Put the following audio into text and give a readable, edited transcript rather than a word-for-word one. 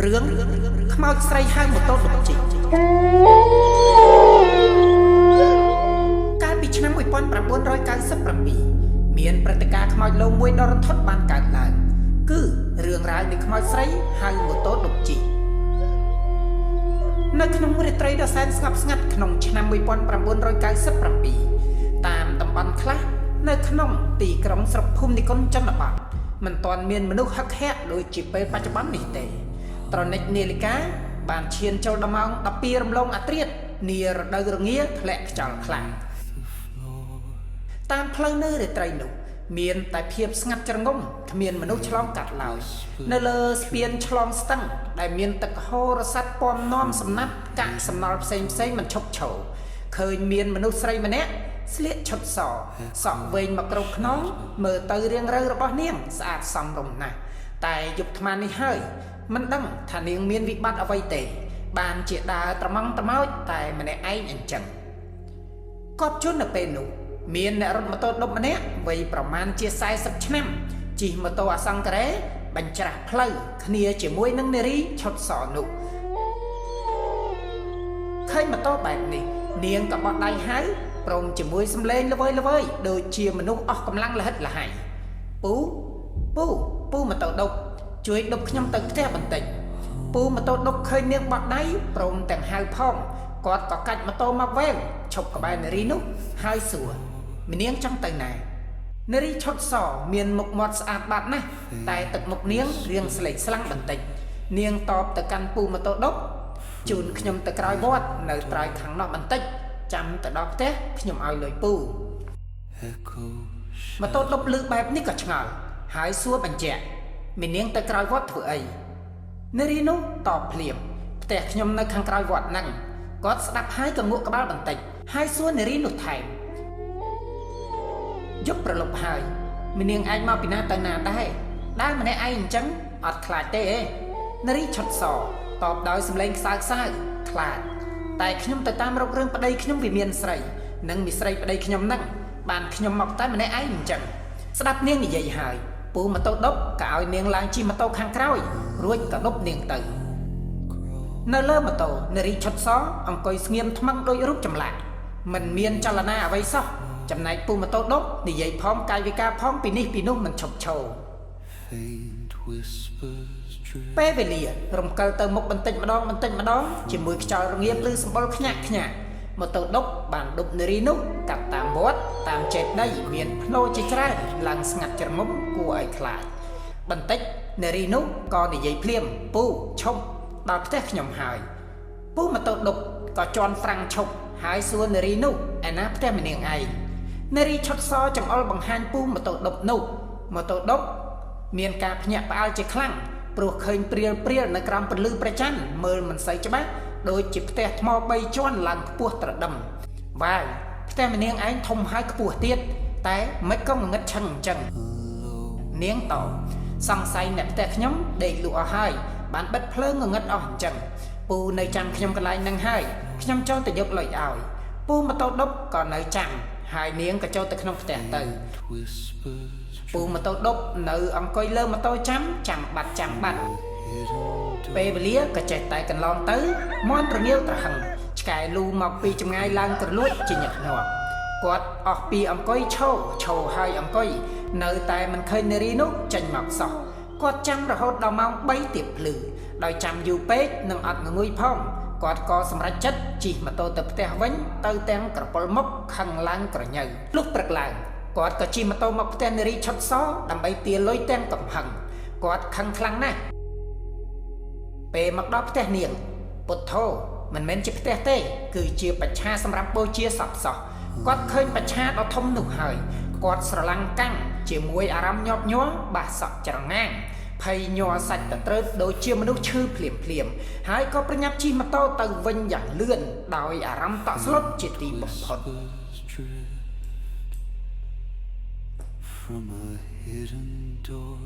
រឿងខ្មោចស្រីហៅម៉ូតូដុបជីកាលពីឆ្នាំ1997មានព្រឹត្តិការណ៍ខ្មោចលោមួយដ៏រន្ធត់បានកើតឡើងគឺរឿងរ៉ាវនៃខ្មោចស្រីហៅម៉ូតូដុបជីនៅក្នុងរាត្រីដ៏សែនស្ងប់ស្ងាត់ក្នុងឆ្នាំ1997តាមតំបន់ខ្លះនៅក្នុងទីក្រុងស្រុកភូមិនិគមចន្ទបតមិនទាន់មានមនុស្សហឹកហាក់ដូចជាពេលបច្ចុប្បន្ននេះទេត្រនិចនាឡិកាបានឈានចូលដល់ម៉ោង12រំលងអាត្រាតនារដូវរងាធ្លាក់ខ្យល់ខ្លាំងតាមផ្លូវនៅរាត្រីនោះមានតែភាពស្ងាត់ជ្រងំគ្មានមនុស្សឆ្លងកាត់ឡើយនៅលើស្ពានឆ្លងស្ទឹងដែលមានទឹកហូររសាត់ពំនាំសំណាប់កាក់សំណល់ផ្សេងមិនឈប់ឈរឃើញមានមនុស្សស្រីម្នាក់ស្លៀកឈុតសក់វែងមកគ្រប់ខ្នងមើលទៅរាងរៅរបស់នាងស្អាតសមរម្យណាស់តែយប់ថ្មនេះហើយមិនដឹងថានាងមានវិបត្តិអ្វីទេបានជាដើរត្រមងត្រមោចតែម្នាក់ឯងអញ្ចឹងគាត់ជន់នៅពេលនោះមានអ្នករត់ម៉ូតូដុបម្នាក់វ័យប្រមាណជា40ឆ្នាំជិះម៉ូតូអាសង្ការ៉េបញ្ច្រាស់ផ្លូវគ្នាជាមួយនឹងនារីឈុតសនោះឃើញម៉ូតូបែបនេះនាងក៏បោះដៃហៅព្រមជាមួយសំឡេងល្វើយដូចជាមនុស្សអស់កម្លាំងលហិតលហើយពូម៉ូតូដុបជួយដុបខ្ញុំទៅផ្ទះបន្តិចពូម៉ូតូដុបឃើញនាងបោះដៃព្រមទាំងហៅផងគាត់ក៏កាច់ម៉ូតូមកវែងឈប់ក្បែរនារីនោះហើយសួរម្នាងចង់ទៅណានារីឈុតសមានមុខមាត់ស្អាតបាតណាស់តែទឹកមុខនាងរៀងស្លេកស្លាំងបន្តិចនាងតបទៅកាន់ពូម៉ូតូដុបជូនខ្ញុំទៅក្រោយវត្តនៅត្រើយខាងនោះបន្តិចចាំទៅដល់ផ្ទះខ្ញុំឲ្យលុយពូម៉ូតូដុបលឺបែបនេះក៏ឆ្ងល់ហើយសួរបញ្ជាក់មីនាងទៅក្រោយវត្តធ្វើអីនារីនោះតបភ្លាមផ្ទះខ្ញុំនៅខាងក្រោយវត្តហ្នឹងគាត់ស្ដាប់ហើយក៏ងក់ក្បាលបន្តិចហើយសួរនារីនោះថែមយប់ប្រលប់ហើយមីនាងឯងមកពីណាទៅណាដែរដើរម្នាក់ឯងអញ្ចឹងអត់ខ្លាចទេអេនារីឈុតសតបដោយសម្លេងខ្សើខ្លាចតែខ្ញុំទៅតាមរករឿងប្តីខ្ញុំវាមានស្រីនិងមីស្រីប្តីខ្ញុំហ្នឹងបានខ្ញុំមកតែម្នាក់ឯងអញ្ចឹងស្ដាប់នាងនិយាយហើយពូម៉ូតូដុបក៏ឲ្យនាងឡើងជិះម៉ូតូខាងក្រោយរួចក៏ដុបនាងទៅនៅលើម៉ូតូនារីឈុតសអង្គុយស្ងៀមថ្មឹងដោយរូបចម្លាក់មិនមានចលនាអ្វីសោះចំណែកពូម៉ូតូដុបនិយាយផងកាយវិការផងពីនេះពីនោះមិនឈប់ឈរពេលវេលារំកិលទៅមុខបន្តិចម្ដងជាមួយខ្យល់រងាភ្លឺសម្បុរខ្ញាក់ម៉ូតូដុបបានដុបនារីនោះកាត់តាមវត្តតាមចេតដីមានភ្នូរជាច្រើនឡើងស្ងាត់ជ្រងំគួរឲ្យខ្លាចបន្តិចនារីនោះក៏និយាយភ្លាមពូឈប់ដល់ផ្ទះខ្ញុំហើយពូម៉ូតូដុបក៏ជន់ហ្វ្រាំងឈប់ហើយសួរនារីនោះឯណាផ្ទះម្នាងឯងនារីឈុតសចង្អុលបង្ហាញពូម៉ូតូដុបនោះម៉ូតូដុបមានការភ្ញាក់ផ្អើលជាខ្លាំងព្រោះឃើញព្រាលនៅក្រោមពន្លឺព្រះច័ន្ទមើលមិនសូវច្បាស់ដូចជាផ្ទះថ្ម3ជាន់ឡើងខ្ពស់ត្រដឹមវ៉ាវផ្ទះម្នាងឯងធំហើយខ្ពស់ទៀតតែមិនក៏ងងឹតឆឹងអញ្ចឹងនាងតសង្ស័យអ្នកផ្ទះខ្ញុំដេកលក់អស់ហើយបានបិទភ្លើងងងឹតអស់អញ្ចឹងពូនៅចាំខ្ញុំកន្លែងហ្នឹងហើយខ្ញុំចូលទៅយកលុយឲ្យពូម៉ូតូដុបក៏នៅចាំហើយនាងក៏ចូលទៅក្នុងផ្ទះទៅពូម៉ូតូដុបនៅអង្គុយលើម៉ូតូចាំបាត់ពេលវេលាក៏ចេះតែកន្លងទៅមន់រងាវត្រហឹងឆ្កែលូមកពីចម្ងាយឡើងក្រលួចជាញឹកញាប់គាត់អស់ពីអង្គុយឈរហើយអង្គុយនៅតែមិនឃើញនារីនោះចេញមកសោះគាត់ចាំរហូតដល់ម៉ោង3ទៀបភ្លឺដោយចាំយូរពេកនឹងអត់ងងុយផងគាត់ក៏សម្រេចចិត្តជិះម៉ូតូទៅផ្ទះវិញទៅទាំងក្រពុលមុខខឹងឡើងក្រញ៉ៅលុះព្រឹកឡើងគាត់ក៏ជិះម៉ូតូមកផ្ទះនារីឈុតសដើម្បីទារលុយទាំងកំហឹងគាត់ខឹងខ្លាំងណាស់ពេលមកដល់ផ្ទះនាងពុទ្ធោមិនមែនជាផ្ទះទេគឺជាបច្ឆាសម្រាប់បូជាសពសោះគាត់ឃើញបច្ឆាដ៏ធំនោះហើយគាត់ស្រឡាំងកាំងជាមួយអារម្មណ៍ញាប់ញ័របាសសក់ច្រងាងភ័យញ័រសាច់តត្រើតដូចជាមនុស្សឈឺភ្លាមហើយក៏ប្រញាប់ជិះម៉ូតូទៅវិញយ៉ាងលឿនដោយអារម្មណ៍តក់ស្លុតជាទីបំផុត From a hidden door